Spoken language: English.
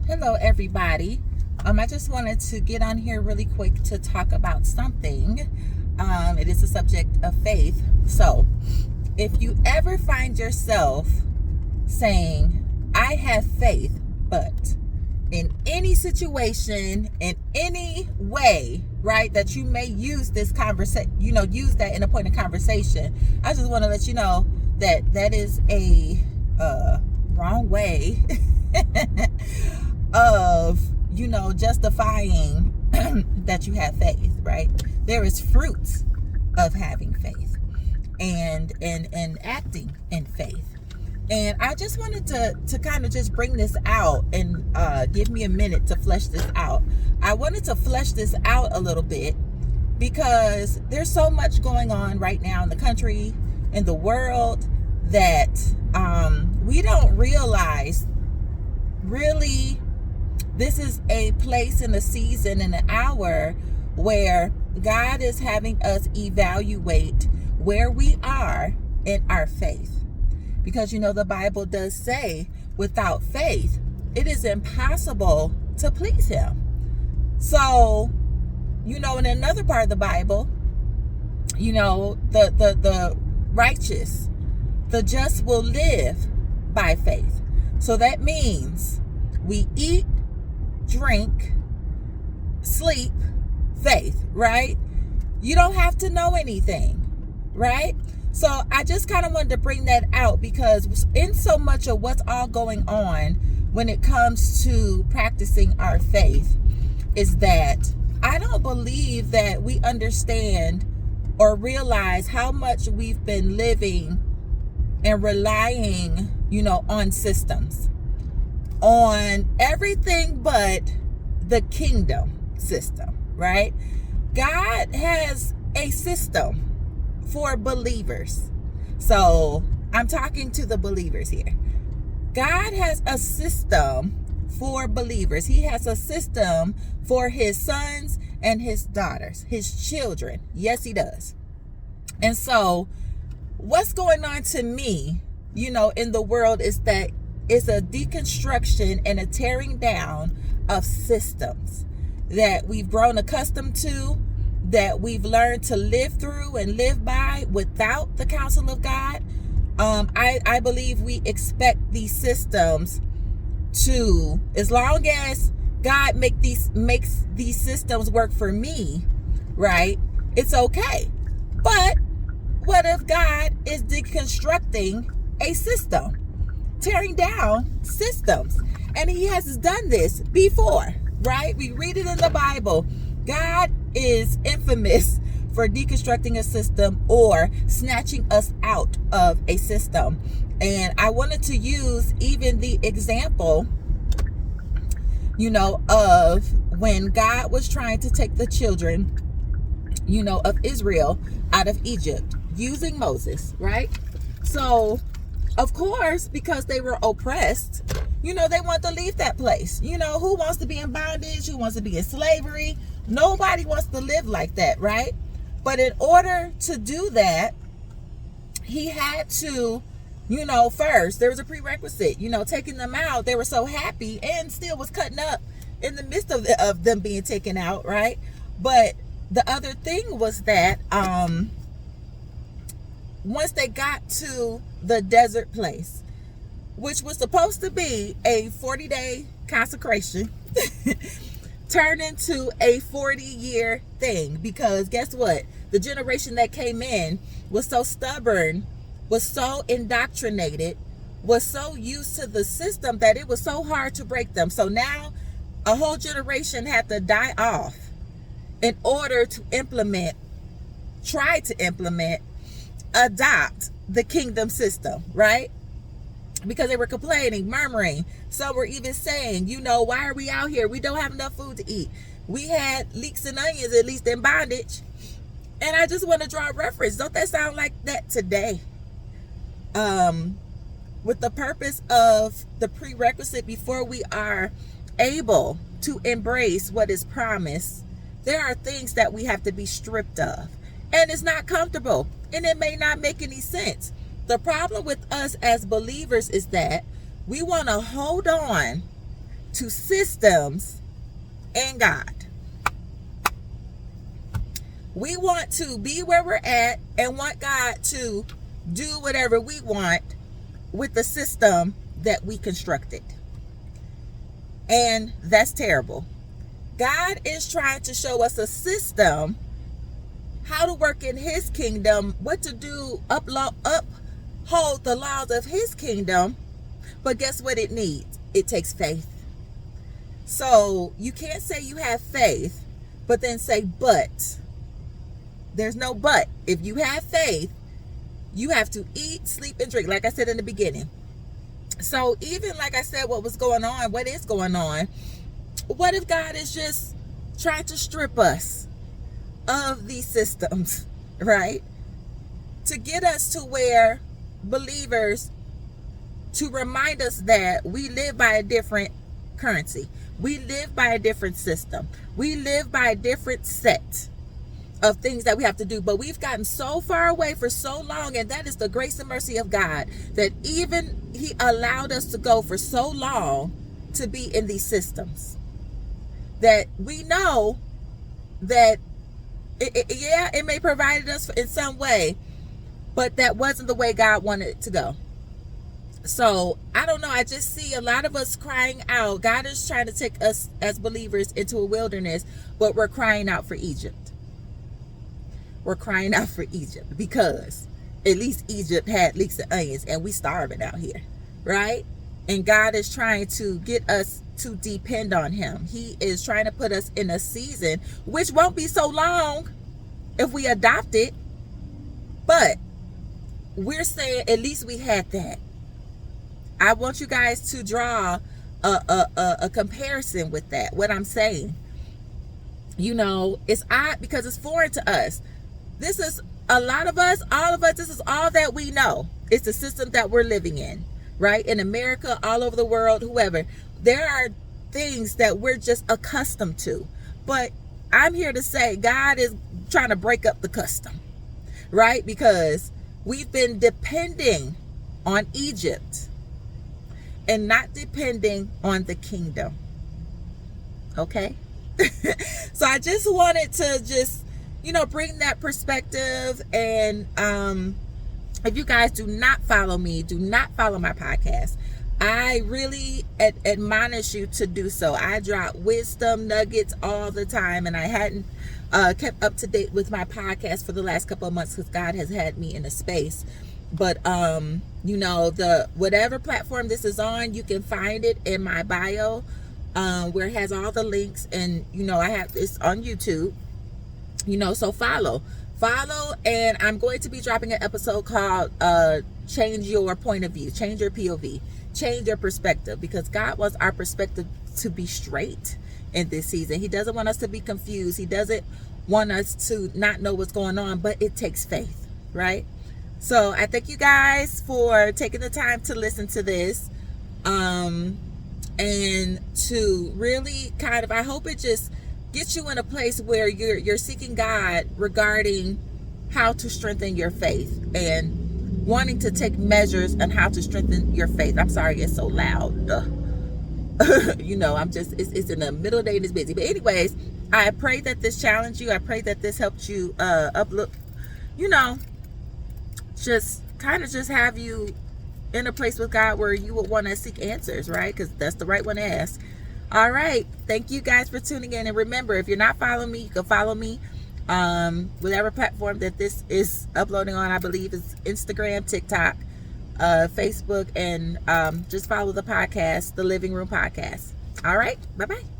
Hello, everybody. I just wanted to get on here really quick to talk about something. It is the subject of faith. So, if you ever find yourself saying, I have faith, but in any situation, in any way, right, that you may use this conversation, use that in a point of conversation, I just want to let you know that that is a wrong way of justifying that you have faith, right? There is fruit of having faith and acting in faith. And I just wanted to kind of just bring this out and give me a minute to flesh this out. I wanted to flesh this out a little bit because there's so much going on right now in the country, in the world, that we don't realize really this is a place in a season and an hour where God is having us evaluate where we are in our faith. Because the Bible does say without faith, it is impossible to please Him. So, in another part of the Bible, the righteous, the just will live by faith. So that means we eat, drink, sleep, faith, right? You don't have to know anything, right? So I just kind of wanted to bring that out because in so much of what's all going on when it comes to practicing our faith is that I don't believe that we understand or realize how much we've been living and relying, on systems, on everything but the kingdom system, right? God has a system for believers. So I'm talking to the believers here. God has a system for believers. He has a system for His sons and His daughters, His children. Yes, He does. And so what's going on to me, in the world is that it's a deconstruction and a tearing down of systems that we've grown accustomed to, that we've learned to live through and live by without the counsel of God. I believe we expect these systems to, as long as God makes these systems work for me, right? It's okay. But what if God is deconstructing a system, tearing down systems? And He has done this before, right? We read it in the Bible. God is infamous for deconstructing a system or snatching us out of a system. And I wanted to use even the example, of when God was trying to take the children, of Israel out of Egypt using Moses, right? So, of course, because they were oppressed, they want to leave that place. Who wants to be in bondage? Who wants to be in slavery? Nobody wants to live like that, right? But in order to do that, He had to, first, there was a prerequisite, taking them out. They were so happy and still was cutting up in the midst of them being taken out, right? But the other thing was that once they got to the desert place, which was supposed to be a 40-day consecration, turned into a 40-year thing. Because guess what? The generation that came in was so stubborn, was so indoctrinated, was so used to the system that it was so hard to break them. So now a whole generation had to die off in order to adopt the kingdom system, right? Because they were complaining, murmuring. Some were even saying, why are we out here? We don't have enough food to eat. We had leeks and onions, at least in bondage. And I just want to draw a reference. Don't that sound like that today? With the purpose of the prerequisite before we are able to embrace what is promised, there are things that we have to be stripped of. And it's not comfortable. And it may not make any sense. The problem with us as believers is that we want to hold on to systems and God. We want to be where we're at and want God to do whatever we want with the system that we constructed. And that's terrible. God is trying to show us a system, how to work in his kingdom, what to do, uphold the laws of his kingdom. But guess what it needs? It takes faith. So you can't say you have faith, but then say, but. There's no but. If you have faith, you have to eat, sleep, and drink, like I said in the beginning. So even like I said, what is going on? What if God is just trying to strip us of these systems, right? To get us to where believers, to remind us that we live by a different currency. We live by a different system. We live by a different set of things that we have to do, but we've gotten so far away for so long, and that is the grace and mercy of God, that even he allowed us to go for so long to be in these systems, that we know that it may provide us in some way, but that wasn't the way God wanted it to go. So I don't know, I just see a lot of us crying out. God is trying to take us as believers into a wilderness, but we're crying out for Egypt. We're crying out for Egypt because at least Egypt had leeks and onions, and we starving out here, right? And God is trying to get us to depend on him. He is trying to put us in a season, which won't be so long if we adopt it. But we're saying at least we had that. I want you guys to draw a comparison with that, what I'm saying. You know, it's odd because it's foreign to us. This is a lot of us, all of us, this is all that we know. It's the system that we're living in, right? In America, all over the world, whoever. There are things that we're just accustomed to. But I'm here to say God is trying to break up the custom, right? Because we've been depending on Egypt and not depending on the kingdom. Okay? So I just wanted to bring that perspective. And if you guys do not follow me, do not follow my podcast, I really admonish you to do so. I drop wisdom nuggets all the time, and I hadn't kept up to date with my podcast for the last couple of months because God has had me in a space. But the whatever platform this is on, you can find it in my bio, where it has all the links, and I have this on YouTube. So follow, and I'm going to be dropping an episode called Change Your Point of View, Change Your POV, Change Your Perspective, because God wants our perspective to be straight in this season. He doesn't want us to be confused. He doesn't want us to not know what's going on, but it takes faith, right? So I thank you guys for taking the time to listen to this, and to really I hope it just get you in a place where you're seeking God regarding how to strengthen your faith and wanting to take measures on how to strengthen your faith. I'm sorry it's so loud. I'm just, it's in the middle of the day and it's busy. But anyways, I pray that this challenged you. I pray that this helped you just have you in a place with God where you would want to seek answers, right? Because that's the right one to ask. All right. Thank you guys for tuning in. And remember, if you're not following me, you can follow me whatever platform that this is uploading on. I believe is Instagram, TikTok, Facebook, and just follow the podcast, the Living Room Podcast. All right. Bye-bye.